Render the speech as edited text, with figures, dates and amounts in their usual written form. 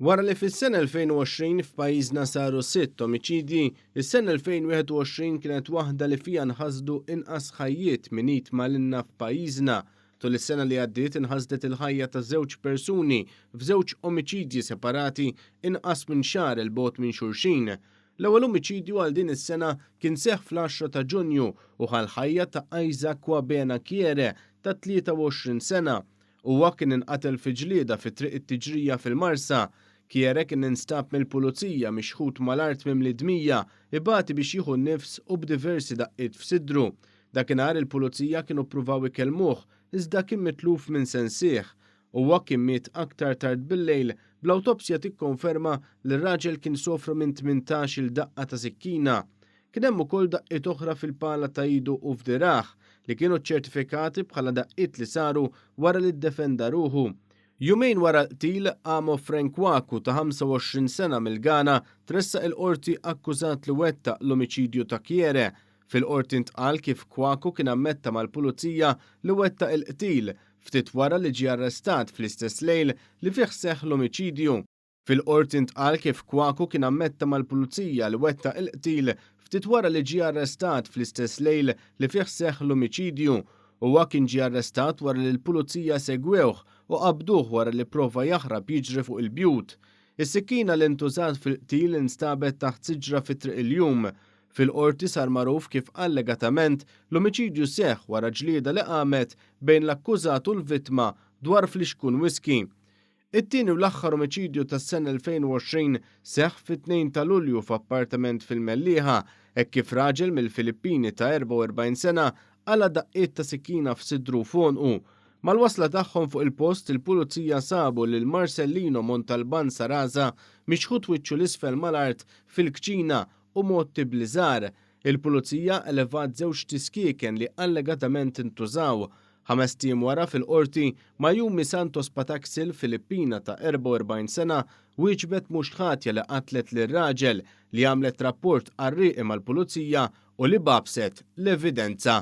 Wara li fis-sena 2020 f'pajjiżna saru 6 omiċidji, is-sena 2021 kienet waħda li fiha nħasdu inqas ħajjiet minit malinna f'pajjiżna. Tul is-sena li għaddiet inħasdet il-ħajja ta' żewġ persuni f'żewġ omiċidji separati inqas minn xahar il bogħod minn xulxin. L-ewwel omiċidju għal din is-sena kien seħħ fl-10 ta' Ġunju u ħal-ħajja ta' Isaac Wabena Kiere ta' 23 sena. Huwa kien inqatel fi ġlieda fi triq it-Tiġrija fil-Marsa. Kiere kien instab mill-pulizija mixħut mal-art mimli-dmija ibati biex jieħu nnifs u b'diversi daqqiet f'sidru. Dakinhar il-pulizija kienu ppruvaw ikellmuh iżda kien mitluf minn sensieħ. Huwa kien miet aktar tard bil-lejl bl-awtopsja tikkonferma li r-raġel kien sofra minn 18-il daqqa ta' sikkina. Kien hemm ukoll daqqiet oħra fil-pala ta' idu u f'diraħ li kienu ċertifikati bħala daqqiet li saru wara li ddefenda ruħu. Jumejn wara qtil Amo Frank Kwaku ta' 25 sena mill-Ghana tressaq il-qorti akkużat li wettaq l-omiċidju ta' Kiere. Fil-qorti ntqal kif Kwaku kien ammetta mal-pulizija li wettaq il-qtil ftit wara li ġie arrestat fl-istess lejl li fih seħħ l-omiċidju. Fil-qorti ntqal kif Kwaku kien ammetta mal-pulizija li wettaq il-qtil ftit wara li ġie arrestat fl-istess lejl li fih seħħ l-omiċidju. Huwa kien ġie arrestat wara li l-pulizija segwewh u qabduh wara li prova jaħrab jiġri fuq il-bjut. Is-sikkina li ntużat fil-qtil instabet taħt siġra fi triq il-jum. Fil-qorti sar magħruf kif allegatament l-omiċidju seħħ wara ġlieda li qamet bejn l-akkużat u l-vittma dwar fl-ixkun whisky. It-tieni u l-aħħar omiċidju tas-sena 2020 seħħ fit-2 ta' Lulju f'appartament fil-Mellieħa hekk kif raġel mill-Filippini ta' 44 sena għala daqqiet ta' sikkina f'sidru fonqu. Mal-wasla tagħhom fuq il-post il-pulizija sabu lil Marcellino Montalban Saraza mixħut wiċċu l-isfel mal-art fil-kċina u motti bliżar. Il-pulizija elevat żewġ tiskieken li allegatament intużaw. 5 tiem wara fil-qorti Mayumi Santos Pataxil Filippina ta' 44 sena wieġbet mhux ħatja li qatlet lir-raġel li għamlet rapport qarrieqi mal-pulizija u li babset l-evidenza.